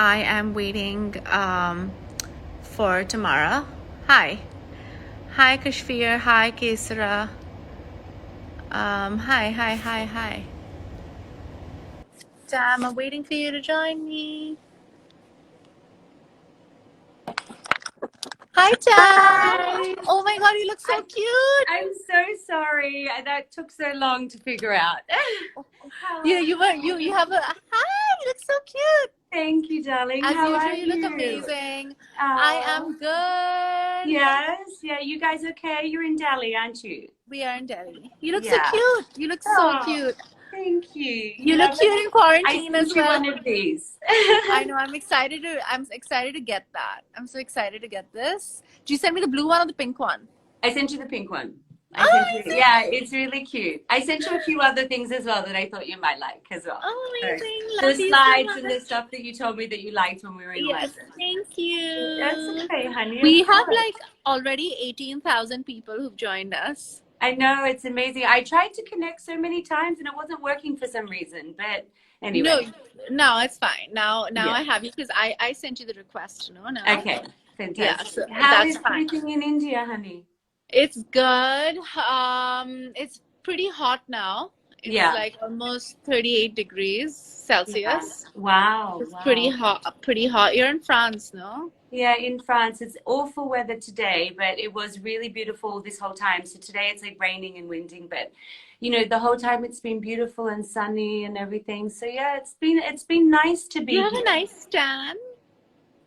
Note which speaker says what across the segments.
Speaker 1: I am waiting for Tamara. Hi. Hi, Kashfir. Hi, Kesara. Hi. Tam, I'm waiting for you to join me. Hi, Tam.
Speaker 2: Hi.
Speaker 1: Oh my God, you look so cute.
Speaker 2: I'm so sorry. That took so long to figure out. How are
Speaker 1: You have a hi. You look so cute.
Speaker 2: Thank you, darling.
Speaker 1: As
Speaker 2: How
Speaker 1: usual,
Speaker 2: are
Speaker 1: you look
Speaker 2: you?
Speaker 1: amazing. I
Speaker 2: Oh,
Speaker 1: am good.
Speaker 2: yes. Yeah, you guys okay? You're in Delhi, aren't you?
Speaker 1: We are in Delhi. You look so
Speaker 2: Yeah.
Speaker 1: cute. You look so
Speaker 2: Oh,
Speaker 1: cute.
Speaker 2: thank you.
Speaker 1: You look cute in
Speaker 2: I
Speaker 1: quarantine
Speaker 2: sent
Speaker 1: as
Speaker 2: you
Speaker 1: well.
Speaker 2: one of these.
Speaker 1: I know. I'm excited to get that. I'm so excited to get this. Do you send me the blue one or the pink one?
Speaker 2: I sent you the pink one. I sent you,
Speaker 1: Oh,
Speaker 2: yeah, it's really cute. I sent you a few other things as well that I thought you might like as well. So,
Speaker 1: amazing.
Speaker 2: the
Speaker 1: Love you so
Speaker 2: slides and
Speaker 1: much.
Speaker 2: the stuff that you told me that you liked when we were in
Speaker 1: Yes,
Speaker 2: London.
Speaker 1: thank
Speaker 2: That's
Speaker 1: you.
Speaker 2: okay, honey,
Speaker 1: We
Speaker 2: of
Speaker 1: have
Speaker 2: course.
Speaker 1: like already 18,000 people who've joined us.
Speaker 2: I know it's amazing. I tried to connect so many times and it wasn't working for some reason. But
Speaker 1: No,
Speaker 2: anyway,
Speaker 1: no, it's fine. Now
Speaker 2: yeah.
Speaker 1: I have you because I sent you the request, now.
Speaker 2: Okay,
Speaker 1: Yeah,
Speaker 2: fantastic.
Speaker 1: so
Speaker 2: How
Speaker 1: that's
Speaker 2: is
Speaker 1: fine.
Speaker 2: everything in India, honey?
Speaker 1: It's good. It's pretty hot now. It's
Speaker 2: Yeah,
Speaker 1: like almost 38 degrees
Speaker 2: yeah.
Speaker 1: Celsius.
Speaker 2: Wow,
Speaker 1: It's pretty
Speaker 2: wow.
Speaker 1: hot, pretty hot. You're in France, no?
Speaker 2: Yeah, in France, it's awful weather today, but it was really beautiful this whole time. So today it's like raining and winding, but the whole time it's been beautiful and sunny and everything. So yeah, it's been nice to
Speaker 1: You
Speaker 2: be
Speaker 1: have a
Speaker 2: here.
Speaker 1: nice tan.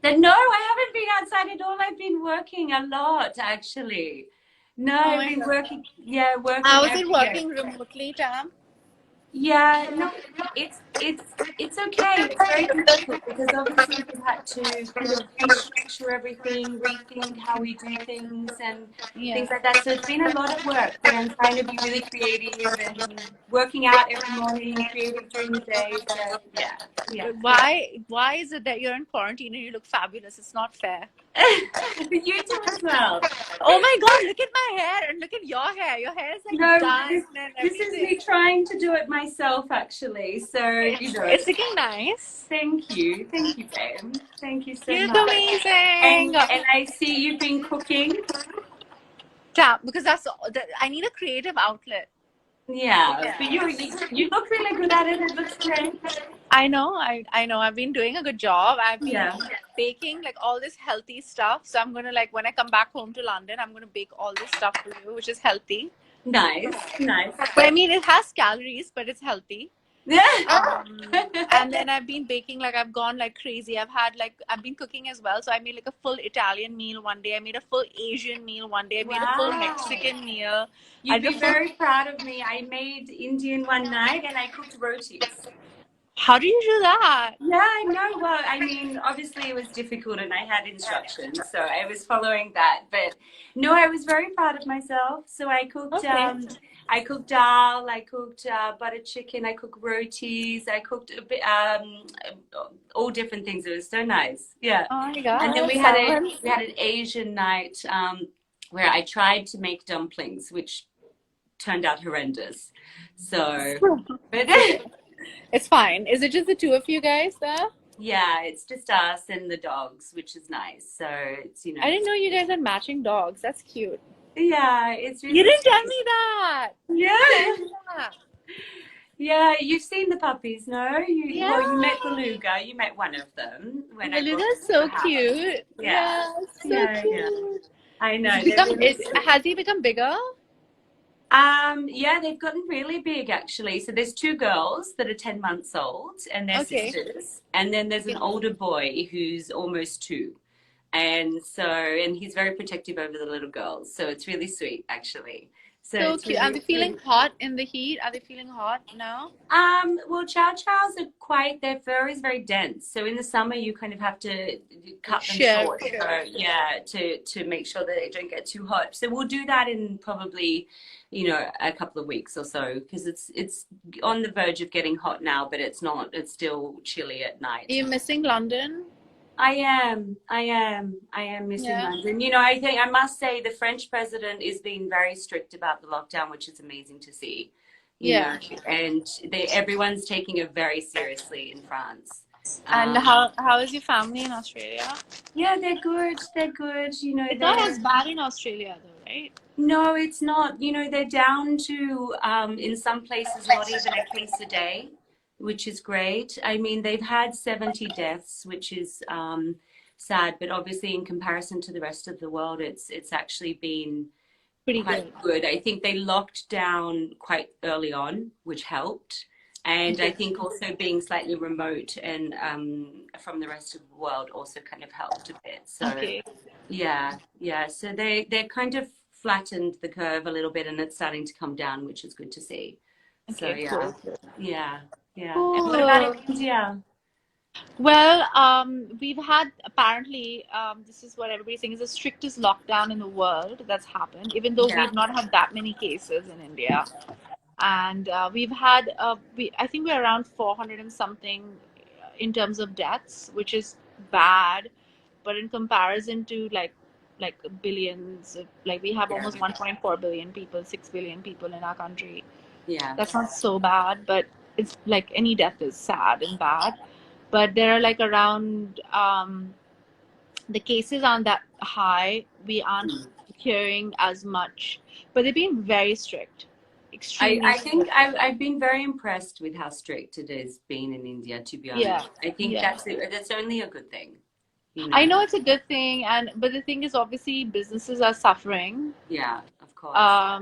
Speaker 2: Then no, I haven't been outside at all. I've been working a lot, actually. No,
Speaker 1: Oh
Speaker 2: I've
Speaker 1: my
Speaker 2: been
Speaker 1: God.
Speaker 2: working, yeah,
Speaker 1: How
Speaker 2: working
Speaker 1: is it
Speaker 2: every day.
Speaker 1: working remotely, Tam?
Speaker 2: Yeah, no, it's okay. It's very difficult because obviously we've had to kind of restructure everything, rethink how we do things and
Speaker 1: Yeah.
Speaker 2: things like that. So it's been a lot of work, but I'm trying to be really creative and working out every morning, creative during the day. So yeah, yeah, yeah.
Speaker 1: Why is it that you're in quarantine and you look fabulous? It's not fair.
Speaker 2: You do as well.
Speaker 1: Oh my God, look at my hair and look at your hair. Your hair is like
Speaker 2: No,
Speaker 1: done
Speaker 2: this
Speaker 1: and
Speaker 2: this is
Speaker 1: everything.
Speaker 2: me trying to do it myself, actually. So,
Speaker 1: It's looking nice.
Speaker 2: thank you, babe. Thank you so
Speaker 1: You look
Speaker 2: much.
Speaker 1: amazing.
Speaker 2: And I see you've been cooking.
Speaker 1: Yeah, because I need a creative outlet.
Speaker 2: Yeah, but you look really good at it. It looks great.
Speaker 1: I know. I've been doing a good job. I've been
Speaker 2: Yeah,
Speaker 1: baking like all this healthy stuff. So I'm gonna like when I come back home to London, I'm gonna bake all this stuff for you, which is healthy.
Speaker 2: nice, nice.
Speaker 1: But I mean, it has calories, but it's healthy.
Speaker 2: Yeah.
Speaker 1: And then I've been baking like I've gone like crazy. I've been cooking as well. So I made like a full Italian meal one day. I made a full Asian meal one day. I made a full
Speaker 2: Wow.
Speaker 1: Mexican meal. I
Speaker 2: You'd
Speaker 1: did a
Speaker 2: be
Speaker 1: full.
Speaker 2: very proud of me. I made Indian one night and I cooked rotis.
Speaker 1: How do you do that?
Speaker 2: Yeah, I know. Well, I mean, obviously it was difficult and I had instructions, so I was following that. But no, I was very proud of myself. So
Speaker 1: Okay.
Speaker 2: I cooked dal, I cooked butter chicken, I cooked rotis, I cooked a bit, all different things. It was so nice. Yeah.
Speaker 1: Oh my
Speaker 2: And then
Speaker 1: God, sounds.
Speaker 2: we had an Asian night where I tried to make dumplings, which turned out horrendous. So, but
Speaker 1: It's fine. Is it just the two of you guys there?
Speaker 2: yeah, it's just us and the dogs, which is nice. So
Speaker 1: I didn't know you guys had matching dogs. That's cute.
Speaker 2: yeah, it's
Speaker 1: You
Speaker 2: really
Speaker 1: didn't tell
Speaker 2: sweet.
Speaker 1: me that. You didn't tell
Speaker 2: Yeah,
Speaker 1: me that.
Speaker 2: yeah. You've seen the puppies, no?
Speaker 1: Yeah.
Speaker 2: Well, you met Beluga. You met one of them when I brought them
Speaker 1: Beluga's
Speaker 2: to the
Speaker 1: so
Speaker 2: house.
Speaker 1: cute.
Speaker 2: Yeah,
Speaker 1: Yeah, so
Speaker 2: yeah, yeah.
Speaker 1: cute.
Speaker 2: I
Speaker 1: It's
Speaker 2: know they're
Speaker 1: become
Speaker 2: really
Speaker 1: it
Speaker 2: sweet.
Speaker 1: has he become bigger?
Speaker 2: Yeah, they've gotten really big actually. So there's two girls that are 10 months old and they're
Speaker 1: Okay.
Speaker 2: sisters. And then there's an
Speaker 1: Okay.
Speaker 2: older boy who's almost two. And he's very protective over the little girls. So it's really sweet actually. So
Speaker 1: So
Speaker 2: it's
Speaker 1: cute. Are they
Speaker 2: really,
Speaker 1: feeling
Speaker 2: really
Speaker 1: hot in the heat? Are they feeling hot now?
Speaker 2: well, chow chows are quite, their fur is very dense. So in the summer, you kind of have to cut them
Speaker 1: Share.
Speaker 2: short. So yeah, to make sure that they don't get too hot. So we'll do that in probably, a couple of weeks or so because it's on the verge of getting hot now, but it's not. It's still chilly at
Speaker 1: Are
Speaker 2: night.
Speaker 1: you missing London?
Speaker 2: I am missing
Speaker 1: Yeah.
Speaker 2: London. I think I must say the French president is being very strict about the lockdown, which is amazing to see, you know,
Speaker 1: Yeah.
Speaker 2: and everyone's taking it very seriously in France.
Speaker 1: And
Speaker 2: Um,
Speaker 1: how is your family in Australia?
Speaker 2: yeah, they're good. They're good. You know,
Speaker 1: It's not as
Speaker 2: they're
Speaker 1: bad in Australia though, right?
Speaker 2: no, it's not. You know, they're down to in some places not even a case a day, which is great. I mean, they've had 70 deaths, which is sad, but obviously in comparison to the rest of the world, it's actually been
Speaker 1: Pretty
Speaker 2: quite
Speaker 1: good.
Speaker 2: good. I think they locked down quite early on, which helped. And I
Speaker 1: Okay.
Speaker 2: think also being slightly remote and from the rest of the world also kind of helped a bit. So
Speaker 1: Okay.
Speaker 2: yeah, yeah. So they're kind of flattened the curve a little bit and it's starting to come down, which is good to see. So
Speaker 1: Okay.
Speaker 2: yeah,
Speaker 1: Cool. Cool.
Speaker 2: yeah, yeah. And what about in
Speaker 1: Cool.
Speaker 2: India?
Speaker 1: Well, we've had apparently, this is what everybody's saying, is the strictest lockdown in the world that's happened, even though
Speaker 2: Yeah,
Speaker 1: we've not had that many cases in India. And we've had, I think we're around 400 and something in terms of deaths, which is bad. But in comparison to like billions, like we have
Speaker 2: yeah,
Speaker 1: almost 1.4 billion people, 6 billion people in our country.
Speaker 2: yeah,
Speaker 1: That's not so bad, but it's like any death is sad and bad. But there are like around the cases aren't that high. We aren't
Speaker 2: mm.
Speaker 1: hearing as much, but they've been very strict, extremely
Speaker 2: I think
Speaker 1: strict.
Speaker 2: I've been very impressed with how strict it has been in India, to be
Speaker 1: Yeah,
Speaker 2: honest. I think
Speaker 1: yeah.
Speaker 2: that's only a good thing, you
Speaker 1: I
Speaker 2: know.
Speaker 1: know it's a good thing, and but the thing is, obviously, businesses are suffering.
Speaker 2: Yeah, of course.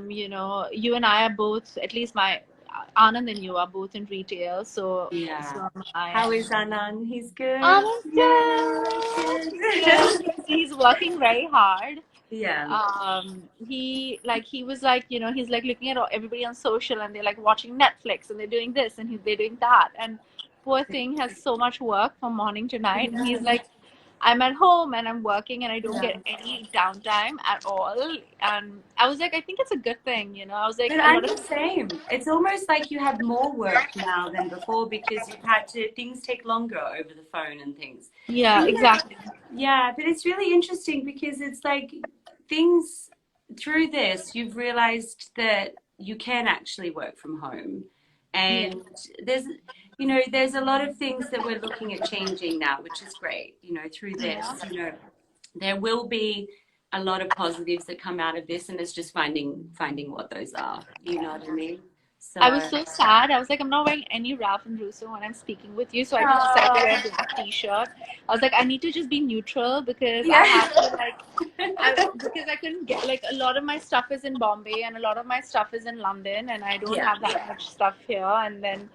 Speaker 1: You and I are both, at least my Anand and you are both in retail,
Speaker 2: Yeah.
Speaker 1: so am I.
Speaker 2: How is Anand? He's good.
Speaker 1: Anand's
Speaker 2: Yeah,
Speaker 1: good.
Speaker 2: good.
Speaker 1: He's good. He's working very hard.
Speaker 2: Yeah.
Speaker 1: He was like, he's like looking at everybody on social, and they're like watching Netflix, and they're doing this, and they're doing that, and poor thing has so much work from morning to night, and he's
Speaker 2: Yeah.
Speaker 1: like, I'm at home and I'm working and I don't
Speaker 2: Yeah.
Speaker 1: get any downtime at all. And I was like, I think it's a good thing. I was like,
Speaker 2: But
Speaker 1: a
Speaker 2: I'm
Speaker 1: lot of,
Speaker 2: the same. It's almost like you have more work now than before because you've had to, things take longer over the phone and things.
Speaker 1: yeah,
Speaker 2: But
Speaker 1: exactly.
Speaker 2: yeah, but it's really interesting because it's like things through this, you've realized that you can actually work from home.
Speaker 1: Yeah,
Speaker 2: And there's, there's a lot of things that we're looking at changing now, which is great, through
Speaker 1: yeah.
Speaker 2: this, there will be a lot of positives that come out of this, and it's just finding what those are. You know what I mean?
Speaker 1: I was
Speaker 2: So,
Speaker 1: so sad. I was like, I'm not wearing any Ralph and Russo when I'm speaking with you. So I just decided to
Speaker 2: oh,
Speaker 1: wear a black t-shirt. I was like, I need to just be neutral because I
Speaker 2: yeah,
Speaker 1: have to because I couldn't get like a lot of my stuff is in Bombay and a lot of my stuff is in London and I don't
Speaker 2: yeah,
Speaker 1: have that much stuff here. And then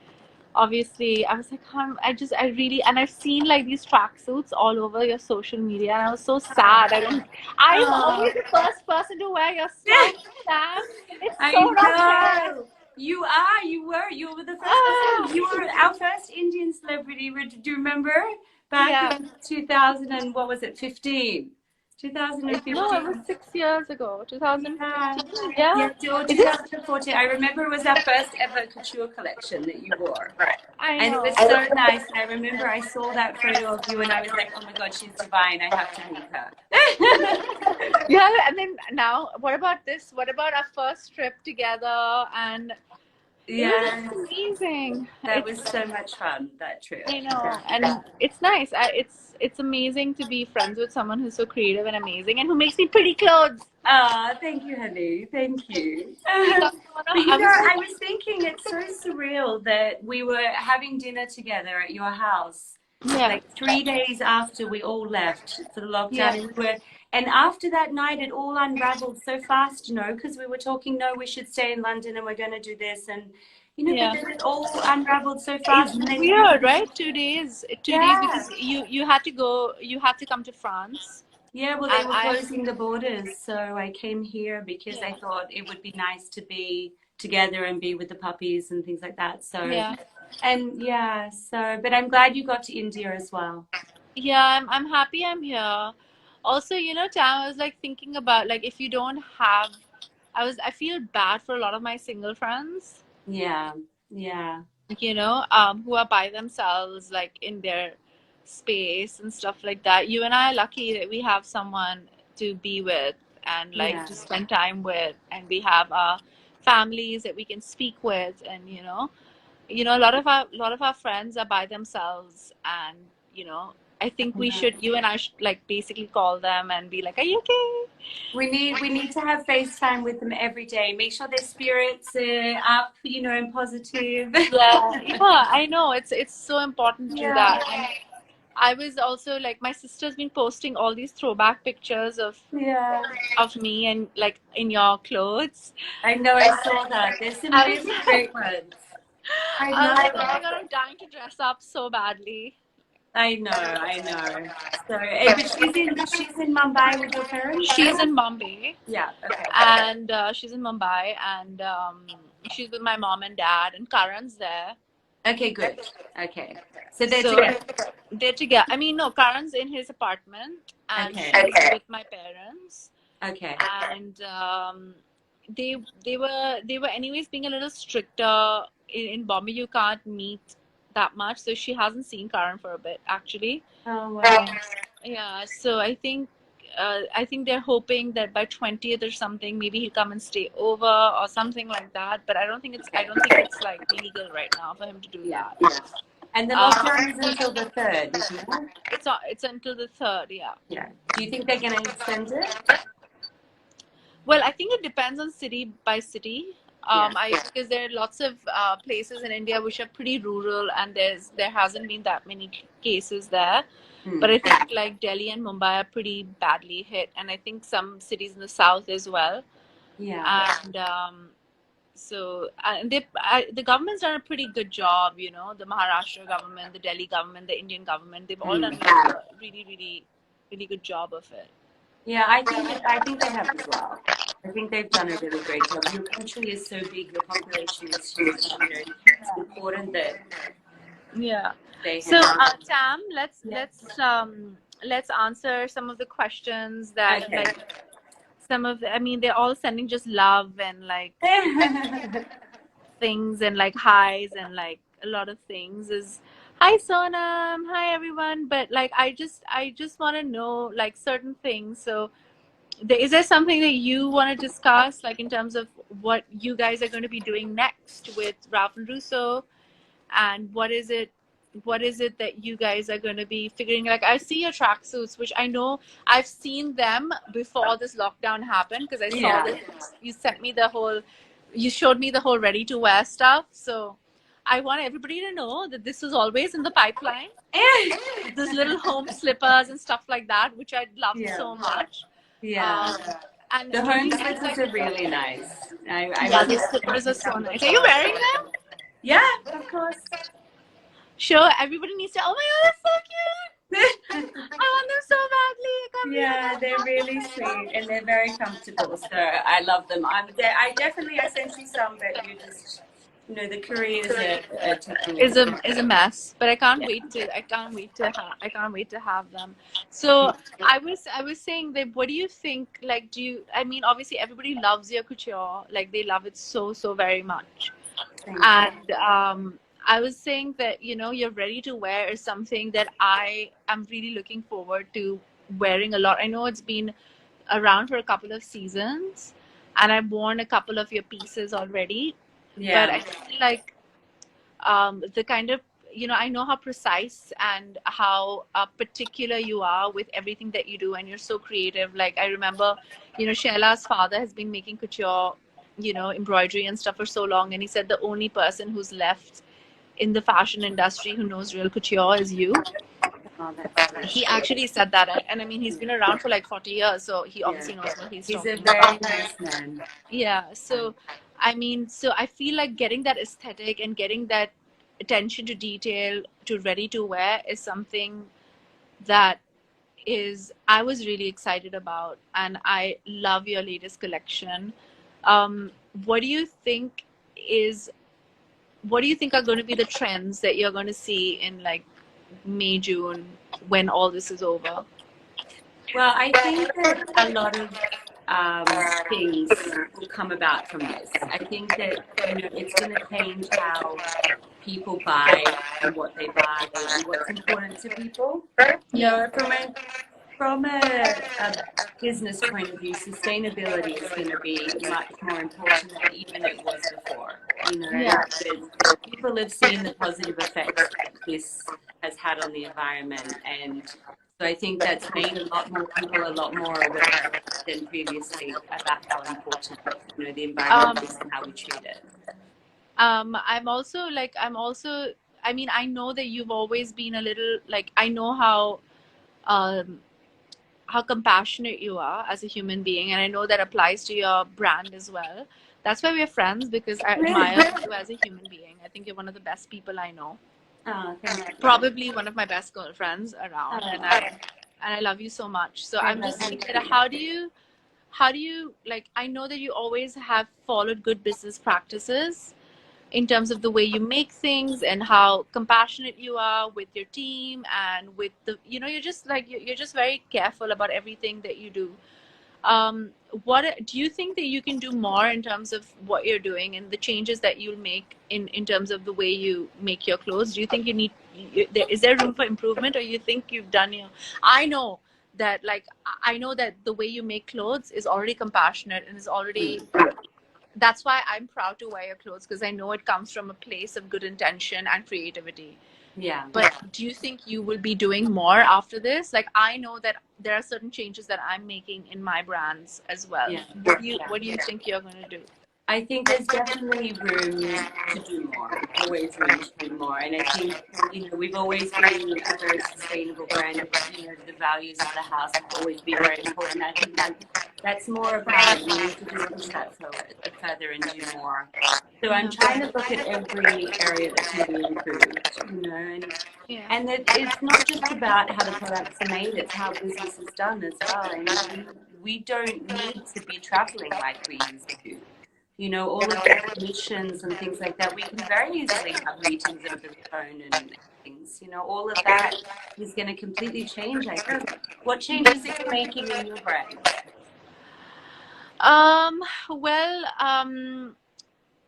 Speaker 1: obviously I was like, I really, and I've seen like these tracksuits all over your social media, and I was so sad. I'm
Speaker 2: oh.
Speaker 1: always the first person to wear your stuff, Sam. It's
Speaker 2: I
Speaker 1: so not fair.
Speaker 2: know. You were the first person.
Speaker 1: Ah,
Speaker 2: You were our first Indian celebrity. Do you remember? Back
Speaker 1: yeah.
Speaker 2: in 2000 and what was it, 15?
Speaker 1: No, it was
Speaker 2: 2015.
Speaker 1: 6 years ago,
Speaker 2: Yeah.
Speaker 1: 2015. Yeah.
Speaker 2: Yeah, or
Speaker 1: Is it?
Speaker 2: 2014. I remember it was our first ever couture collection that you wore.
Speaker 1: I
Speaker 2: And it
Speaker 1: know.
Speaker 2: was so nice. And I remember I saw that photo of you and I was like, oh my God, she's divine. I have to meet her.
Speaker 1: Yeah, and then now, what about this? What about our first trip together? And it was
Speaker 2: Yeah,
Speaker 1: amazing.
Speaker 2: that was so much fun, that trip.
Speaker 1: I know,
Speaker 2: Yeah.
Speaker 1: and it's nice. It's amazing to be friends with someone who's so creative and amazing, and who makes me pretty clothes.
Speaker 2: Ah, thank you, honey. Thank you.
Speaker 1: So,
Speaker 2: But
Speaker 1: I was
Speaker 2: I
Speaker 1: like,
Speaker 2: was thinking it's so surreal that we were having dinner together at your house
Speaker 1: yeah,
Speaker 2: like 3 days after we all left for the lockdown,
Speaker 1: yeah.
Speaker 2: and and after that night it all unraveled so fast, because we were talking, no, we should stay in London and we're going to do this, and but
Speaker 1: Yeah.
Speaker 2: then it all unraveled so
Speaker 1: It's
Speaker 2: fast, and then
Speaker 1: weird, right? 2 days. 2 days
Speaker 2: yeah.
Speaker 1: because you had to go, you had to come to France.
Speaker 2: Yeah, well, they
Speaker 1: And
Speaker 2: were
Speaker 1: I
Speaker 2: closing the borders, so I came here because I
Speaker 1: yeah,
Speaker 2: thought it would be nice to be together and be with the puppies and things like that. So,
Speaker 1: yeah.
Speaker 2: and yeah, but I'm glad you got to India as well.
Speaker 1: Yeah, I'm happy I'm here. Also, Tam, I was like thinking about like if you don't have I feel bad for a lot of my single friends,
Speaker 2: Yeah, yeah,
Speaker 1: who are by themselves, like in their space and stuff like that. You and I are lucky that we have someone to be with and like
Speaker 2: yeah,
Speaker 1: to spend time with, and we have our families that we can speak with, and a lot of our friends are by themselves, and I think you and I should like basically call them and be like, "Are you okay?"
Speaker 2: We need to have FaceTime with them every day. Make sure their spirits are up, and positive.
Speaker 1: Yeah, yeah, I know it's so important to do
Speaker 2: Yeah,
Speaker 1: that. And I was also like, my sister's been posting all these throwback pictures
Speaker 2: yeah.
Speaker 1: of me and like in your clothes.
Speaker 2: I know. I saw that. There's some
Speaker 1: I was
Speaker 2: really great ones. I
Speaker 1: I was
Speaker 2: love
Speaker 1: like, oh my
Speaker 2: them.
Speaker 1: God, I'm dying to dress up so badly.
Speaker 2: I know. I know. So, but she's in Mumbai with your parents.
Speaker 1: She's in Mumbai,
Speaker 2: Yeah. Okay.
Speaker 1: and she's in Mumbai, and she's with my mom and dad, and Karan's there.
Speaker 2: Okay. Good. Okay. So they're
Speaker 1: So
Speaker 2: together.
Speaker 1: they're together. I mean, no, Karan's in his apartment, and
Speaker 2: Okay.
Speaker 1: she's with my parents.
Speaker 2: Okay.
Speaker 1: And they were anyways being a little stricter in Bombay. You can't meet that much, so she hasn't seen Karan for a bit actually.
Speaker 2: Oh wow.
Speaker 1: Yeah, so I think they're hoping that by 20th or something, maybe he'll come and stay over or something like that. But I don't think it's like legal right now for him to do
Speaker 2: Yeah.
Speaker 1: that.
Speaker 2: And the
Speaker 1: Um,
Speaker 2: lockdown is until the 3rd, isn't it?
Speaker 1: it's until the third, yeah.
Speaker 2: Yeah. Do you think they're going to extend it?
Speaker 1: Well, I think it depends on city by city.
Speaker 2: Yeah.
Speaker 1: Because there are lots of places in India which are pretty rural, and there hasn't been that many cases there. But
Speaker 2: Hmm.
Speaker 1: I think like Delhi and Mumbai are pretty badly hit, and I think some cities in the south as well.
Speaker 2: Yeah.
Speaker 1: And the government's done a pretty good job. The Maharashtra government, the Delhi government, the Indian government, they've all
Speaker 2: Hmm.
Speaker 1: done like a really, really, really good job of it.
Speaker 2: Yeah, I think they have as well. I think they've done a really great job. Your country is so big, your population is huge. It's important that
Speaker 1: Yeah.
Speaker 2: they
Speaker 1: So,
Speaker 2: handle it.
Speaker 1: Tam, let's
Speaker 2: Yeah.
Speaker 1: let's answer some of the questions that
Speaker 2: Okay.
Speaker 1: like I mean, they're all sending just love and like things and like highs and like a lot of things is hi Sonam, hi everyone. But like I just want to know like certain things. So is there something that you want to discuss like in terms of what you guys are going to be doing next with Ralph and Russo, and what is it that you guys are going to be figuring? Like, I see your tracksuits, which I know I've seen them before this lockdown happened, because I saw
Speaker 2: Yeah.
Speaker 1: that you showed me the whole ready to wear stuff. So I want everybody to know that this was always in the pipeline, those little home slippers and stuff like that, which I love
Speaker 2: Yeah.
Speaker 1: so much.
Speaker 2: Yeah.
Speaker 1: And
Speaker 2: The
Speaker 1: do
Speaker 2: home
Speaker 1: you think
Speaker 2: slippers
Speaker 1: like,
Speaker 2: are really nice. I
Speaker 1: yeah,
Speaker 2: was
Speaker 1: these slippers are so nice. Are you wearing them?
Speaker 2: Yeah, of course.
Speaker 1: Sure, everybody needs to. Oh my God, that's so cute! I want them so badly. I can't
Speaker 2: Yeah, they're really sweet and they're very comfortable. So I love them. I sent you some, but you just, the couriers are taking it.
Speaker 1: is a mess, but
Speaker 2: Yeah.
Speaker 1: I can't wait to have them. So I was saying that, what do you think? Like, I mean, obviously everybody loves your couture, like they love it so so very much.
Speaker 2: Thank you.
Speaker 1: And I was saying that you're ready to wear is something that I am really looking forward to wearing a lot. I know it's been around for a couple of seasons, and I've worn a couple of your pieces already, but I
Speaker 2: Yeah.
Speaker 1: feel like the kind of I know how precise and how particular you are with everything that you do, and you're so creative. Like, I remember Shaila's father has been making couture, embroidery and stuff for so long, and he said the only person who's left in the fashion industry who knows real couture is you.
Speaker 2: Oh, that's sweet.
Speaker 1: He actually said that, and I mean, he's been around for like 40 years, so he
Speaker 2: Yeah.
Speaker 1: obviously knows what he's
Speaker 2: He's a
Speaker 1: talking
Speaker 2: very
Speaker 1: about.
Speaker 2: nice man.
Speaker 1: Yeah, so I mean, so I feel like getting that aesthetic and getting that attention to detail to ready to wear is something that I was really excited about, and I love your latest collection. Um, what do you think is what do you think are going to be the trends that you're going to see in like May, June, when all this is over?
Speaker 2: Well, I think that a lot of things will come about from this. I think that, it's going to change how people buy and what they buy and what's important to people.
Speaker 1: Yeah.
Speaker 2: From from a business point of view, sustainability is going to be much more important than even it was before. You know,
Speaker 1: Yeah.
Speaker 2: because people have seen the positive effects that this has had on the environment, and so I think that's made a lot more people a lot more aware than previously about how important, you know, the environment
Speaker 1: Um,
Speaker 2: is and how we treat it.
Speaker 1: I mean, I know that you've always been a little like, I know um, how compassionate you are as a human being, and I know that applies to your brand as well. That's why we're friends, because I
Speaker 2: Really?
Speaker 1: admire you as a human being. I think you're one of the best people I know.
Speaker 2: Oh, thank you.
Speaker 1: Probably one of my best girlfriends around, and
Speaker 2: Oh,
Speaker 1: I love you so much. So
Speaker 2: I
Speaker 1: I'm
Speaker 2: love
Speaker 1: just
Speaker 2: you
Speaker 1: saying that
Speaker 2: too.
Speaker 1: how do you like, I know that you always have followed good business practices in terms of the way you make things and how compassionate you are with your team, and with the, you know, you're just like, you're just very careful about everything that you do. um, what do you think that you can do more in terms of what you're doing and the changes that you'll make in terms of the way you make your clothes? Do you think you need, is there room for improvement, or you think you've done your, I know that, like, I know that the way you make clothes is already compassionate and is already,
Speaker 2: Mm.
Speaker 1: that's why I'm proud to wear your clothes, because I know it comes from a place of good intention and creativity.
Speaker 2: Yeah.
Speaker 1: But do you think you will be doing more after this? Like, I know that there are certain changes that I'm making in my brands as well.
Speaker 2: Yeah. Yeah.
Speaker 1: What do you think you're going to do?
Speaker 2: I think there's definitely room to do more, always room to do more. And I think, you know, we've always been a very sustainable brand. You know, the values of the house have always been very important. I think that's more apparent. We need to just push that forward further and do more. So I'm
Speaker 1: Yeah.
Speaker 2: trying to look at every area that can be improved, you know,
Speaker 1: Yeah.
Speaker 2: and that it's not just about how the products are made, it's how business is done as well. I mean, we don't need to be traveling like we used to. You know, all of the commissions and things like that, we can very easily have meetings over the phone and things. You know, all of that is going to completely change, I think. What changes are you making in your brand?
Speaker 1: Um, well,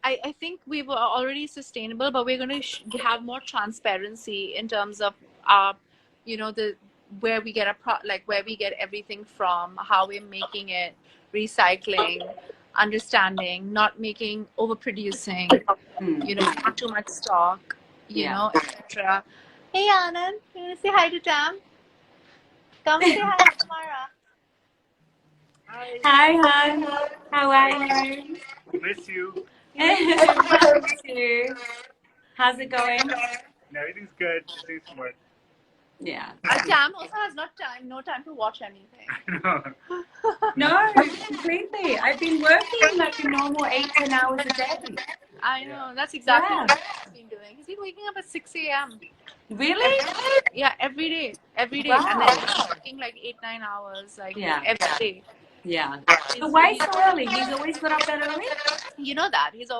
Speaker 1: I think we were already sustainable, but we're going to have more transparency in terms of our, you know, the where we get like where we get everything from, how we're making it, recycling, understanding, not making, overproducing,
Speaker 2: Mm,
Speaker 1: you know, too much stock, you
Speaker 2: yeah.
Speaker 1: know, etc. Hey Anand, you want to say hi to Tam? Come say hi to Mara.
Speaker 3: Hi.
Speaker 2: Hi, hon. How are
Speaker 3: Hi.
Speaker 2: you?
Speaker 3: Miss you.
Speaker 1: We miss you too.
Speaker 2: Me too. How's it going?
Speaker 3: Everything's good. Just doing some work.
Speaker 2: Yeah.
Speaker 1: Tam also has no time to watch anything.
Speaker 3: No.
Speaker 2: No, completely. I've been working like a normal 8, 10 hours a day.
Speaker 1: I
Speaker 3: Yeah.
Speaker 1: know, that's exactly
Speaker 2: Yeah.
Speaker 1: what he's been doing. He's been waking up at 6 a.m.
Speaker 2: Really?
Speaker 1: Yeah, every day, and then
Speaker 2: Wow.
Speaker 1: working like 8 9 hours, like
Speaker 2: Yeah.
Speaker 1: every day.
Speaker 2: Yeah. But
Speaker 1: He's,
Speaker 2: why
Speaker 1: he's
Speaker 2: so early? He's always got up that early?
Speaker 1: you know that he's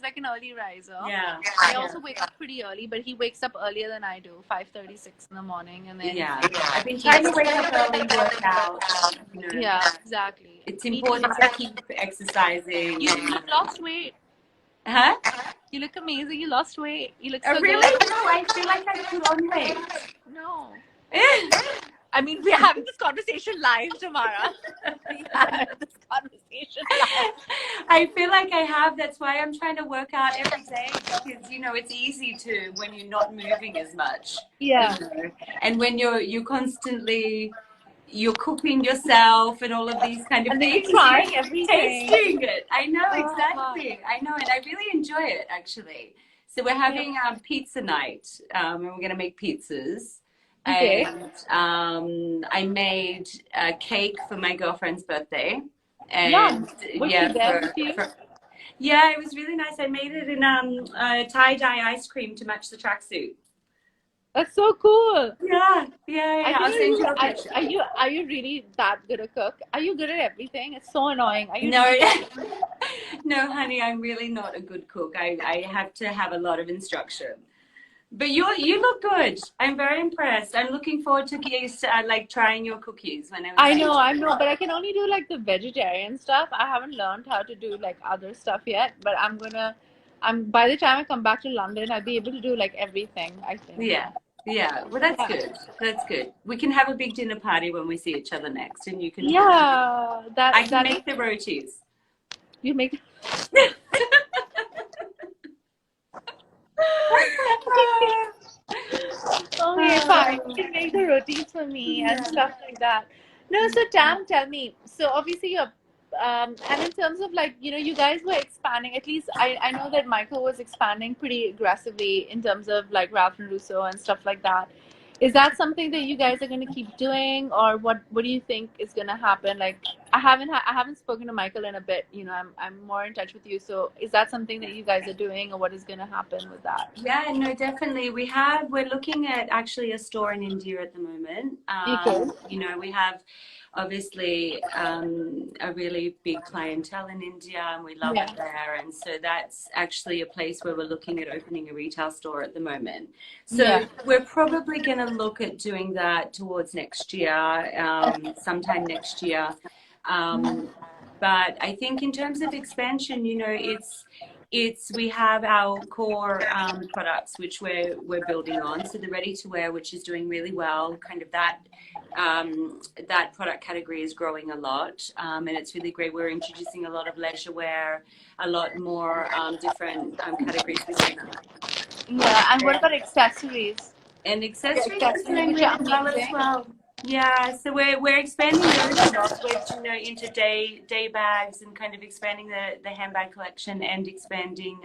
Speaker 1: like an early riser.
Speaker 2: Yeah.
Speaker 1: I
Speaker 2: Yeah.
Speaker 1: also wake up pretty early, but he wakes up earlier than I do, 5:36 in the morning, and then
Speaker 2: Yeah. I've been
Speaker 1: he's,
Speaker 2: trying to wake up early, work out, you know.
Speaker 1: yeah, exactly.
Speaker 2: It's
Speaker 1: Me too.
Speaker 2: important to keep exercising
Speaker 1: You
Speaker 2: and
Speaker 1: lost weight.
Speaker 2: huh?
Speaker 1: You look amazing. You lost weight. You look
Speaker 2: Oh,
Speaker 1: so good.
Speaker 2: really? No, I feel like I put on weight.
Speaker 1: No. I mean, we're having this conversation live, Tamara. We're having this conversation live.
Speaker 2: I feel like I have. That's why I'm trying to work out every day because you know it's easy to when you're not moving as much. You
Speaker 1: Yeah.
Speaker 2: know, and when you're constantly you're cooking yourself and all of these kind of
Speaker 1: And then you're
Speaker 2: things, you know,
Speaker 1: trying everything.
Speaker 2: tasting it. I know
Speaker 1: Uh-huh.
Speaker 2: exactly. I know, and I really enjoy it actually. So we're
Speaker 1: Yeah.
Speaker 2: having pizza night, and we're gonna make pizzas.
Speaker 1: Okay.
Speaker 2: And I made a cake for my girlfriend's birthday,
Speaker 1: Yum.
Speaker 2: and
Speaker 1: Was she
Speaker 2: yeah,
Speaker 1: there with you?
Speaker 2: yeah, it was really nice. I made it in tie-dye ice cream to match the tracksuit.
Speaker 1: That's so cool. I
Speaker 2: I'll
Speaker 1: didn't know
Speaker 2: send
Speaker 1: you
Speaker 2: you a picture.
Speaker 1: are you really that good a cook? Are you good at everything? It's so annoying. Are you
Speaker 2: No,
Speaker 1: really
Speaker 2: no, honey, I'm really not a good cook. I have to have a lot of instruction. But you look good. I'm very impressed. I'm looking forward to like trying your cookies when
Speaker 1: I know, but I can only do like the vegetarian stuff. I haven't learned how to do like other stuff yet, but I'm by the time I come back to London, I'll be able to do like everything, I think.
Speaker 2: Yeah. Yeah, well, that's good. That's good. We can have a big dinner party when we see each other next, and you can,
Speaker 1: Yeah,
Speaker 2: I
Speaker 1: that
Speaker 2: can
Speaker 1: that
Speaker 2: make the rotis.
Speaker 1: you make. Okay, fine. You can make the rotis for me and
Speaker 2: Yeah.
Speaker 1: stuff like that. No, so Tam, tell me. So obviously you're, and in terms of like, you guys were expanding. At least I know that Michael was expanding pretty aggressively in terms of like Ralph and Russo and stuff like that. Is that something that you guys are going to keep doing, or what do you think is going to happen? Like, I haven't spoken to Michael in a bit. I'm more in touch with you. So is that something that you guys are doing, or what is going to happen with that?
Speaker 2: Yeah, no, definitely. We're looking at actually a store in India at the moment.
Speaker 1: Okay.
Speaker 2: We have obviously a really big clientele in India and we love it
Speaker 1: Yeah.
Speaker 2: there. And so that's actually a place where we're looking at opening a retail store at the moment. So
Speaker 1: Yeah.
Speaker 2: we're probably going to look at doing that towards next year, sometime next year. But I think in terms of expansion, it's we have our core products which we're building on. So the ready to wear, which is doing really well, kind of that product category is growing a lot, and it's really great. We're introducing a lot of leisure wear, a lot more different categories within that.
Speaker 1: Yeah. And what about accessories?
Speaker 2: And
Speaker 1: The
Speaker 2: accessories is
Speaker 1: accessories,
Speaker 2: doing
Speaker 1: which are
Speaker 2: really well as
Speaker 1: amazing.
Speaker 2: well. Yeah, so we're expanding those a lot with into day bags and kind of expanding the handbag collection and expanding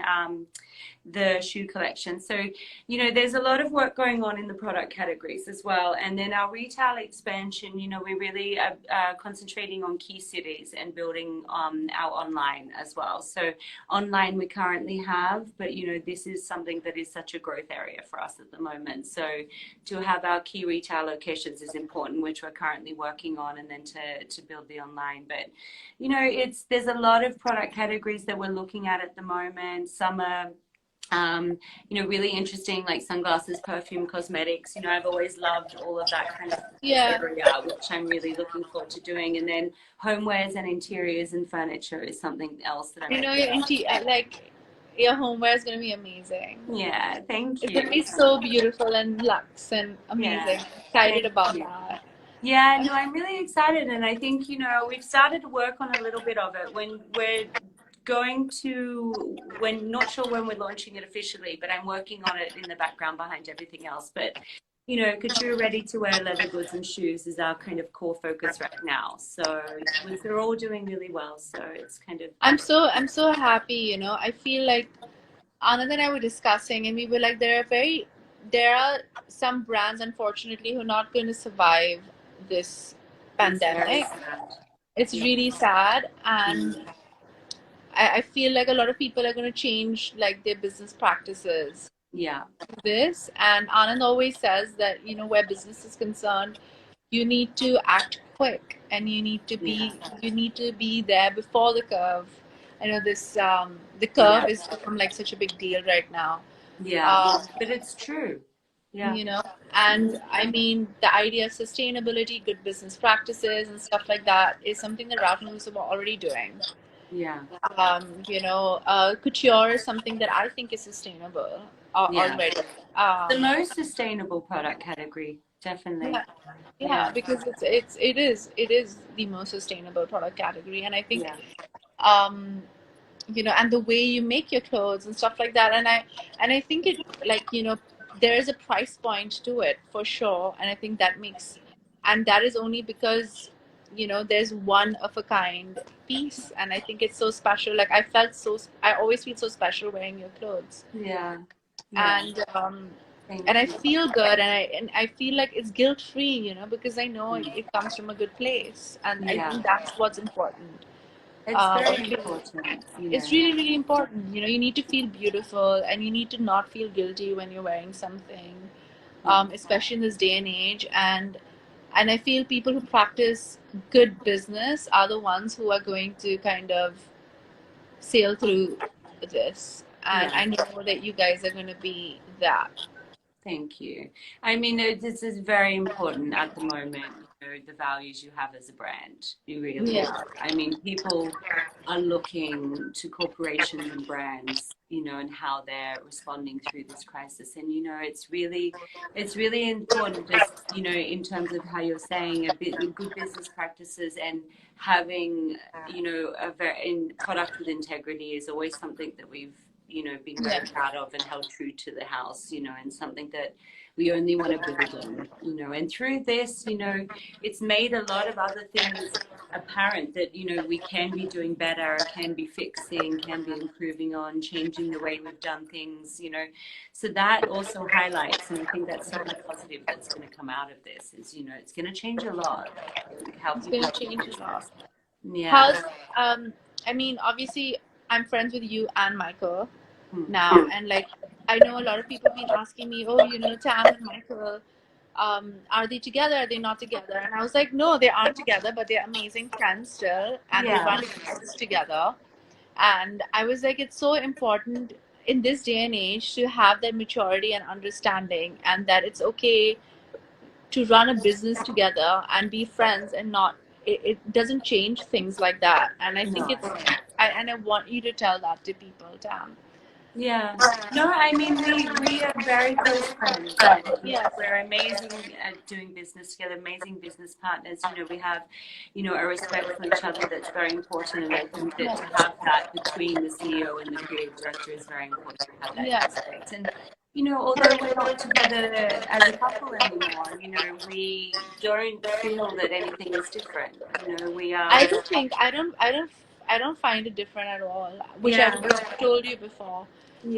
Speaker 2: the shoe collection. So there's a lot of work going on in the product categories as well. And then our retail expansion, we really are concentrating on key cities and building our online as well. So online we currently have, but this is something that is such a growth area for us at the moment. So to have our key retail locations is important, which we're currently working on, and then to build the online. But there's a lot of product categories that we're looking at the moment. Some are really interesting, like sunglasses, perfume, cosmetics. I've always loved all of that kind of
Speaker 1: Yeah.
Speaker 2: area, which I'm really looking forward to doing. And then homewares and interiors and furniture is something else that I'm
Speaker 1: Like your homeware is gonna be amazing.
Speaker 2: Yeah, thank
Speaker 1: It's gonna
Speaker 2: you.
Speaker 1: be so beautiful and luxe and amazing.
Speaker 2: Yeah,
Speaker 1: Excited
Speaker 2: thank
Speaker 1: about
Speaker 2: you.
Speaker 1: that.
Speaker 2: Yeah, no, I'm really excited, and I think we've started to work on a little bit of it. We're not sure when we're launching it officially, but I'm working on it in the background behind everything else. But couture, ready to wear, leather goods and shoes is our kind of core focus right now. So they're all doing really well. So it's kind of
Speaker 1: I'm so happy. I feel like Anand and I were discussing, and we were like, there are some brands, unfortunately, who are not going to survive this
Speaker 2: it's very
Speaker 1: pandemic.
Speaker 2: sad.
Speaker 1: It's
Speaker 2: Yeah.
Speaker 1: really sad, and
Speaker 2: Mm.
Speaker 1: I feel like a lot of people are going to change like their business practices
Speaker 2: Yeah.
Speaker 1: to this. And Anand always says that where business is concerned, you need to act quick, and
Speaker 2: Yeah.
Speaker 1: you need to be there before the curve. I know this the curve
Speaker 2: Yeah.
Speaker 1: is become like such a big deal right now.
Speaker 2: Yeah.
Speaker 1: Um,
Speaker 2: But it's true. Yeah.
Speaker 1: you know, and I mean the idea of sustainability, good business practices, and stuff like that is something that Ralph and Russo were already doing.
Speaker 2: Yeah.
Speaker 1: Couture is something that I think is sustainable
Speaker 2: Yeah.
Speaker 1: already.
Speaker 2: The
Speaker 1: Um,
Speaker 2: most sustainable product category, definitely.
Speaker 1: yeah, yeah,
Speaker 2: Yeah.
Speaker 1: because it is the most sustainable product category, and I think
Speaker 2: Yeah.
Speaker 1: um, and the way you make your clothes and stuff like that, and I think it like there is a price point to it for sure, and I think and that is only because there's one of a kind piece, and I think it's so special. Like I always feel so special wearing your clothes,
Speaker 2: Yeah. Yeah.
Speaker 1: and
Speaker 2: Thank
Speaker 1: I
Speaker 2: you.
Speaker 1: feel good, and I feel like it's guilt free, because I know
Speaker 2: Mm.
Speaker 1: it comes from a good place, and I
Speaker 2: Yeah.
Speaker 1: think that's what's important.
Speaker 2: It's very
Speaker 1: Because
Speaker 2: important,
Speaker 1: it's really, really important. You need to feel beautiful, and you need to not feel guilty when you're wearing something,
Speaker 2: Yeah.
Speaker 1: especially in this day and age. And I feel people who practice good business are the ones who are going to kind of sail through this. And
Speaker 2: Yeah.
Speaker 1: I know that you guys are going to be that.
Speaker 2: Thank you. I mean, this is very important at the moment, the values you have as a brand. You really
Speaker 1: Yeah.
Speaker 2: are. I mean, people are looking to corporations and brands you know, and how they're responding through this crisis. And, you know, it's really important, just, you know, in terms of how you're saying good business practices and having, you know, a very product with integrity is always something that we've, you know, been very proud of and held true to the house, you know, and something that we only want to build on, you know. And through this, you know, it's made a lot of other things apparent that, you know, we can be doing better, can be fixing, can be improving on, changing the way we've done things, you know. So that also highlights, and I think that's something positive that's going to come out of this is, you know, it's going to change a lot, how
Speaker 1: It's
Speaker 2: people
Speaker 1: going to change a lot.
Speaker 2: Yeah.
Speaker 1: How's, I mean, obviously, I'm friends with you and Michael now, and like, I know a lot of people have been asking me, oh, you know, Tam and Michael, are they together? Are they not together? And I was like, no, they aren't together, but they're amazing friends still, and they run businesses together. And I was like, it's so important in this day and age to have that maturity and understanding, and that it's okay to run a business together and be friends, and not, it doesn't change things like that. And I think it's, and I want you to tell that to people, Tam.
Speaker 2: Yeah. No, I mean, we are very close friends, and
Speaker 1: Yes.
Speaker 2: we're amazing at doing business together, amazing business partners. You know, we have, you know, a respect for each other that's very important, and I think that to have that between the CEO and the creative director is very important to have that respect. And, you know, although we're not together as a couple anymore, you know, we don't feel that anything is different. You know, we are.
Speaker 1: I don't think, I don't find it different at all, which I've told you before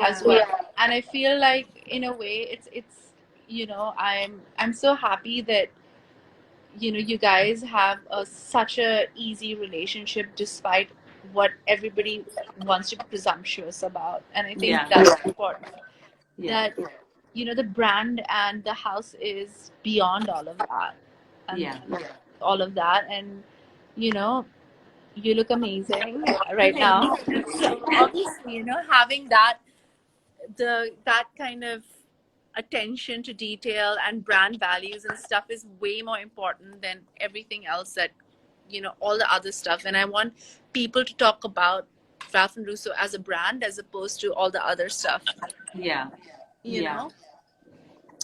Speaker 1: as well. And I feel like, in a way, it's, you know, I'm so happy that, you know, you guys have such a easy relationship despite what everybody wants to be presumptuous about. And I think that's important. That, you know, the brand and the house is beyond all of that, and all of that. And, you know, you look amazing right now. So obviously, you know, having that kind of attention to detail and brand values and stuff is way more important than everything else, that, you know, all the other stuff. And I want people to talk about Ralph and Russo as a brand as opposed to all the other stuff. You know.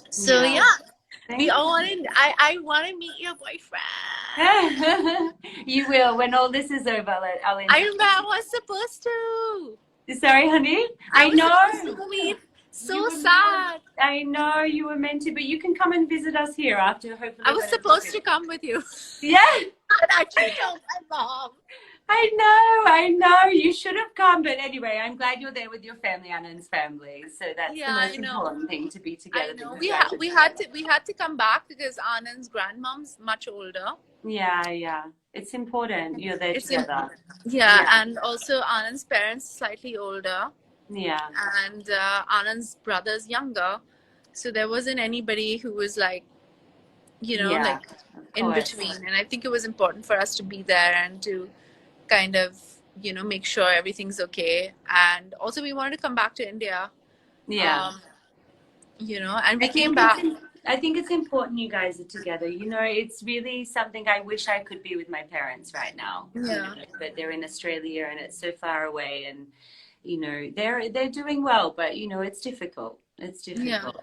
Speaker 1: So we all want to. I want to meet your boyfriend.
Speaker 2: You will when all this is over. I'll
Speaker 1: I remember I was supposed to.
Speaker 2: Sorry, honey. I know.
Speaker 1: So sad.
Speaker 2: I know you were meant to, but you can come and visit us here after. Hopefully,
Speaker 1: I was supposed to come with you.
Speaker 2: Yeah.
Speaker 1: I actually told my mom.
Speaker 2: I know. You should have come, but anyway, I'm glad you're there with your family, Anand's family. So that's the most important thing, to be together.
Speaker 1: I know. We had to come back because Anand's grandmom's much older.
Speaker 2: Yeah. It's important you're there together.
Speaker 1: And also Anand's parents slightly older. And Anand's brother's younger, so there wasn't anybody who was like, you know, like in between. And I think it was important for us to be there and to kind of, you know, make sure everything's okay. And also we wanted to come back to India. You know, and we came back.
Speaker 2: I think it's important you guys are together. You know, it's really something I wish I could be with my parents right now. You know, but they're in Australia and it's so far away, and you know, they're doing well, but you know, it's difficult.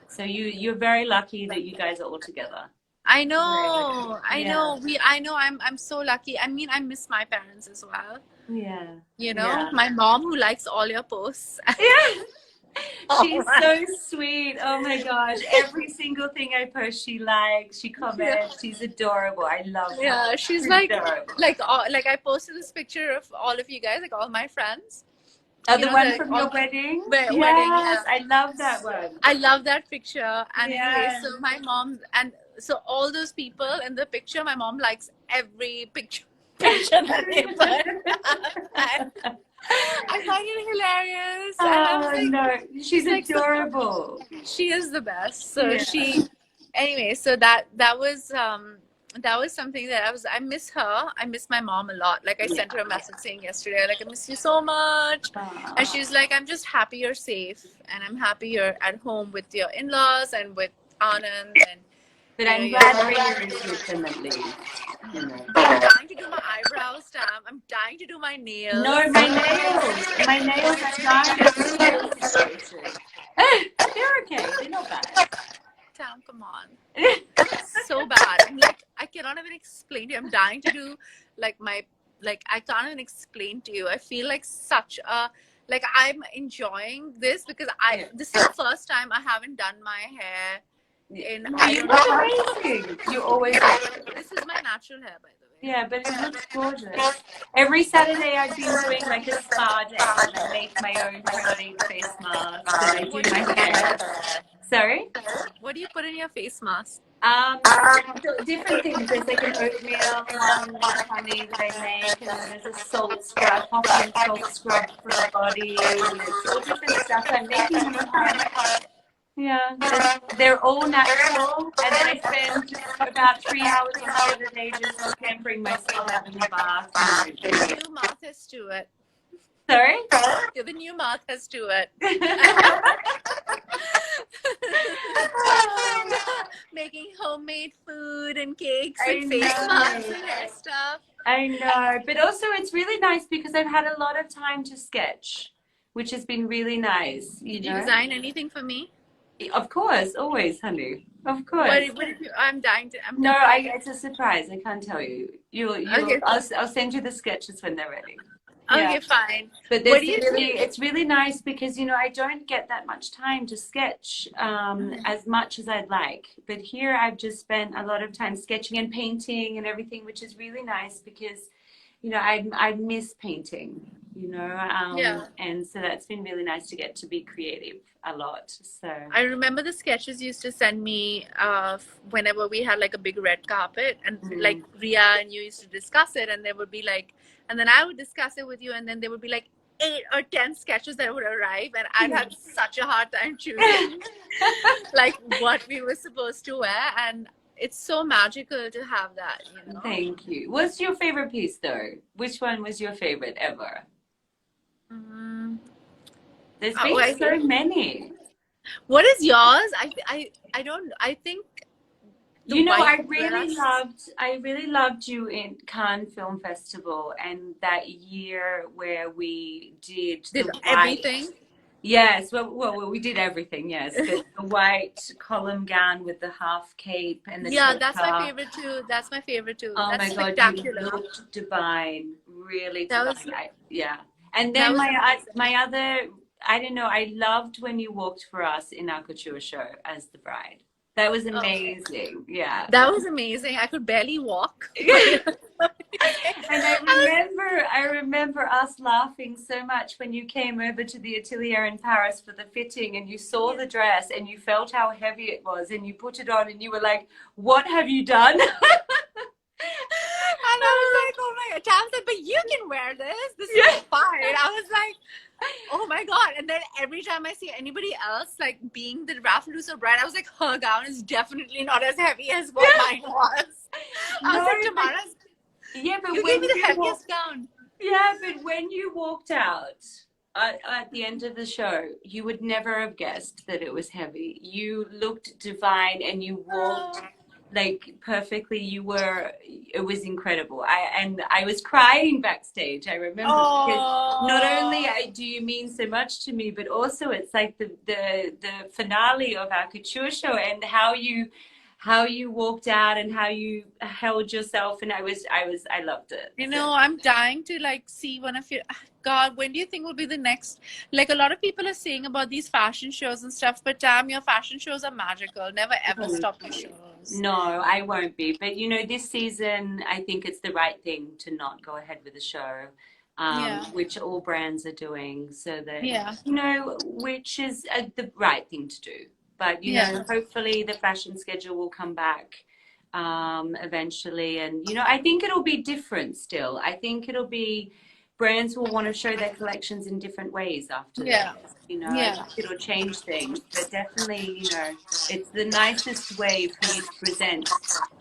Speaker 2: So you're very lucky that you guys are all together.
Speaker 1: I know. I'm so lucky. I mean, I miss my parents as well. You know, my mom, who likes all your posts.
Speaker 2: She's so sweet. Oh my gosh. Every single thing I post, she likes, she comments. She's adorable. I love her.
Speaker 1: Yeah, she's like I posted this picture of all of you guys, like all my friends.
Speaker 2: Oh, the one from your wedding? Yes, I love that one.
Speaker 1: I love that picture. And anyway, so my mom, and so all those people in the picture, my mom likes every picture that they put. I find it hilarious.
Speaker 2: Oh, no. She's like, adorable.
Speaker 1: She is the best. So anyway, so that was something that I miss her. I miss my mom a lot. Like I sent her a message saying yesterday, like, I miss you so much. And she's like, I'm just happy you're safe, and I'm happy you're at home with your in-laws and with Anand. And
Speaker 2: but I'm glad Rhea is with them at least. You know.
Speaker 1: I'm trying to do my eyebrows. house, Tam. I'm dying to do my nails.
Speaker 2: No, my nails are dying. It's a real situation. They're okay. They're not bad.
Speaker 1: Tam, come on. So bad. I'm like, I cannot even explain to you. I'm dying to do like I can't even explain to you. I feel like such a, like I'm enjoying this because
Speaker 2: Yeah.
Speaker 1: this is the first time I haven't done my hair in,
Speaker 2: No,
Speaker 1: I
Speaker 2: you
Speaker 1: don't
Speaker 2: look
Speaker 1: know.
Speaker 2: amazing. You always look.
Speaker 1: This is my natural hair, by the way.
Speaker 2: Yeah, but it looks gorgeous. Every Saturday I've been doing like a spa day and I make my own homemade face mask and I do
Speaker 1: What do
Speaker 2: my
Speaker 1: you put in
Speaker 2: hair.
Speaker 1: it?
Speaker 2: Sorry?
Speaker 1: What do you put in your face mask?
Speaker 2: So different things. There's like an oatmeal one with honey that I make, and then there's a salt scrub, coffee and salt scrub for the body, and it's all different stuff I'm making them at home. Yeah, they're all natural, and then I spend about 3 hours on Saturday just pampering myself, having a bath.
Speaker 1: The new mouth has to it.
Speaker 2: Sorry?
Speaker 1: The new mouth has to it. Making homemade food and cakes and face masks and hair stuff.
Speaker 2: I know, but also it's really nice because I've had a lot of time to sketch, which has been really nice.
Speaker 1: Did you design anything for me?
Speaker 2: Of course, always, honey. Of course.
Speaker 1: What if you, I'm dying to.
Speaker 2: No, it's a surprise. I can't tell you.
Speaker 1: Okay.
Speaker 2: I'll send you the sketches when they're ready.
Speaker 1: Okay,
Speaker 2: Yeah.
Speaker 1: fine.
Speaker 2: But
Speaker 1: What do you
Speaker 2: it's really nice because, I don't get that much time to sketch as much as I'd like. But here I've just spent a lot of time sketching and painting and everything, which is really nice because, I miss painting,
Speaker 1: Yeah.
Speaker 2: and so that's been really nice to get to be creative a lot. So
Speaker 1: I remember the sketches you used to send me whenever we had like a big red carpet and like Ria and you used to discuss it, and there would be like, and then I would discuss it with you, and then there would be like 8 or 10 sketches that would arrive, and I'd have such a hard time choosing like what we were supposed to wear, and it's so magical to have that,
Speaker 2: Thank you. What's your favorite piece though? Which one was your favorite ever? There's been so many.
Speaker 1: What is yours? I don't. I think.
Speaker 2: I really loved you in Cannes Film Festival, and that year where we did
Speaker 1: everything.
Speaker 2: Yes, well, we did everything. Yes, the white column gown with the half cape and the
Speaker 1: that's my favorite too. That's my favorite too.
Speaker 2: Oh
Speaker 1: that's
Speaker 2: my God, you looked divine, really divine. And then my other, I don't know, I loved when you walked for us in our couture show as the bride. That was amazing. Yeah.
Speaker 1: That was amazing. I could barely walk.
Speaker 2: And I remember us laughing so much when you came over to the atelier in Paris for the fitting and you saw the dress and you felt how heavy it was and you put it on and you were like, what have you done?
Speaker 1: And I was like, oh my God. Tam said, but you can wear this. This is fine. I was like, oh my God. And then every time I see anybody else like being the Rafflelusa bride, I was like, her gown is definitely not as heavy as what mine was. I was like, Tamara's.
Speaker 2: But
Speaker 1: you gave me the heaviest gown.
Speaker 2: Yeah, but when you walked out at the end of the show, you would never have guessed that it was heavy. You looked divine and you walked like perfectly. It was incredible. I was crying backstage. I remember because not only do you mean so much to me, but also it's like the finale of our couture show and how you walked out and how you held yourself, and I loved it.
Speaker 1: I'm dying to like see one of your. God, when do you think will be the next? Like a lot of people are saying about these fashion shows and stuff, but Tam, your fashion shows are magical. Never ever stop your shows.
Speaker 2: No, I won't be. But this season, I think it's the right thing to not go ahead with the show, which all brands are doing. So that which is the right thing to do. But hopefully the fashion schedule will come back eventually, and I think it'll be different still. I think it'll be brands will want to show their collections in different ways after this. I think it'll change things, but definitely it's the nicest way for you to present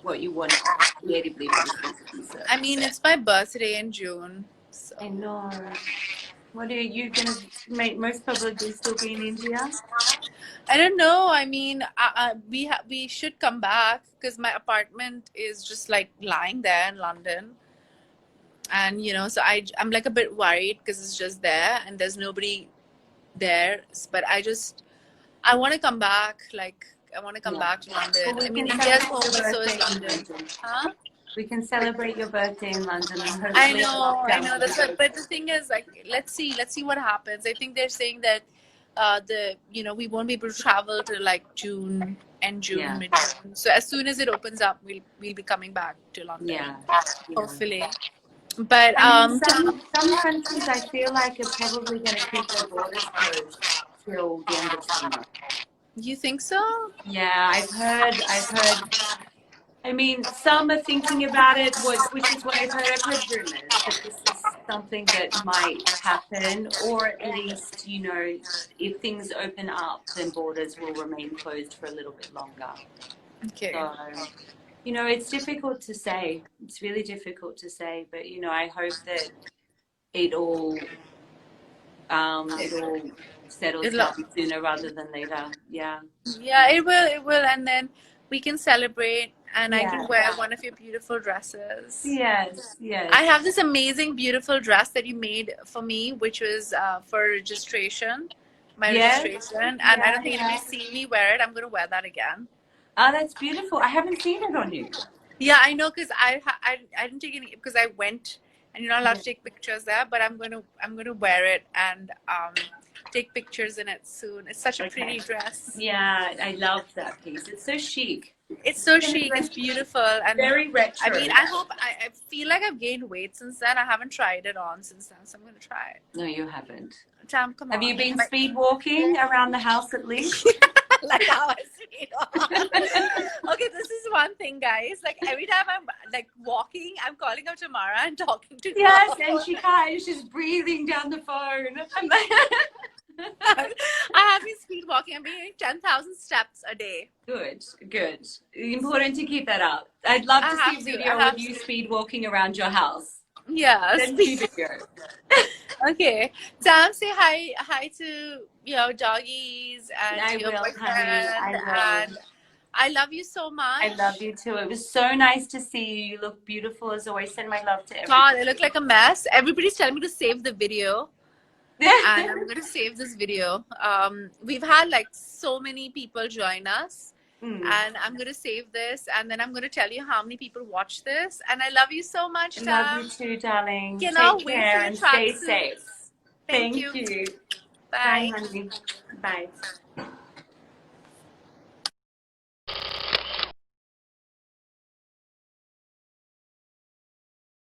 Speaker 2: what you want creatively for the season. So.
Speaker 1: I mean, it's my birthday in June. So.
Speaker 2: I know. What are you gonna make? Most probably still be in India.
Speaker 1: I don't know. I mean, we should come back because my apartment is just like lying there in London. And so I'm like a bit worried because it's just there and there's nobody there. But I want to come back. Like, I want to come
Speaker 2: Yeah.
Speaker 1: back to London.
Speaker 2: Well, we
Speaker 1: I mean,
Speaker 2: can
Speaker 1: India's
Speaker 2: celebrate
Speaker 1: home,
Speaker 2: your
Speaker 1: but so is
Speaker 2: birthday in
Speaker 1: London.
Speaker 2: London.
Speaker 1: Huh?
Speaker 2: We can celebrate your birthday in London, and
Speaker 1: I
Speaker 2: hopefully
Speaker 1: know,
Speaker 2: lockdown
Speaker 1: that's
Speaker 2: will
Speaker 1: what, but the thing is, like, let's see what happens. I think they're saying that we won't be able to travel till like June,
Speaker 2: Yeah.
Speaker 1: mid-June. So as soon as it opens up, we'll be coming back to London,
Speaker 2: Yeah.
Speaker 1: hopefully. But
Speaker 2: I mean, some countries I feel like are probably going to keep their borders closed till the end of summer.
Speaker 1: you think so?
Speaker 2: Yeah, I've heard. I mean, some are thinking about it, which is what I've heard. I've heard rumors that this is something that might happen, or at least, if things open up, then borders will remain closed for a little bit longer.
Speaker 1: Okay.
Speaker 2: So, it's difficult to say. It's really difficult to say, but I hope that it all settles
Speaker 1: It'll,
Speaker 2: down sooner rather than later. Yeah.
Speaker 1: yeah, it will, and then we can celebrate, and I can
Speaker 2: Yeah.
Speaker 1: wear one of your beautiful dresses.
Speaker 2: Yes. Yes.
Speaker 1: I have this amazing, beautiful dress that you made for me, which was for registration, my
Speaker 2: Yes.
Speaker 1: registration, and
Speaker 2: Yeah,
Speaker 1: I don't think anybody's seen me wear it. I'm going to wear that again.
Speaker 2: Oh, that's beautiful. I haven't seen it on you.
Speaker 1: Yeah, I know, because I didn't take any, because I went, and you're not allowed to take pictures there, but I'm gonna wear it and take pictures in it soon. It's such a pretty dress.
Speaker 2: Yeah, I love that piece. It's so chic.
Speaker 1: It's so chic. It's beautiful, and
Speaker 2: Very retro.
Speaker 1: I mean, I feel like I've gained weight since then. I haven't tried it on since then, so I'm gonna try it.
Speaker 2: No, you haven't.
Speaker 1: Tam, come on.
Speaker 2: Have you been speed walking around the house at least?
Speaker 1: Like how I speed walk. Okay, this is one thing, guys. Like every time I'm like walking, I'm calling up Tamara and talking to her.
Speaker 2: Yes, and she can't. She's breathing down the phone. I'm like,
Speaker 1: I have been speed walking. I'm doing 10,000 steps a day.
Speaker 2: good. Important to keep that up. I'd love to see a video of you speed walking around your house.
Speaker 1: Yeah.
Speaker 2: Send me video.
Speaker 1: Okay. Sam, say hi to doggies and your boyfriend.
Speaker 2: I will.
Speaker 1: And I love you so much.
Speaker 2: I love you too. It was so nice to see you. You look beautiful as always. Send my love to everyone.
Speaker 1: God, I look like a mess. Everybody's telling me to save the video. And I'm going to save this video. We've had like so many people join us. And I'm going to save this, and then I'm going to tell you how many people watch this. And I love you so much, Tam.
Speaker 2: I love you too, darling.
Speaker 1: Take
Speaker 2: care and stay safe. Thank you.
Speaker 1: Bye.
Speaker 2: Bye, honey. Bye.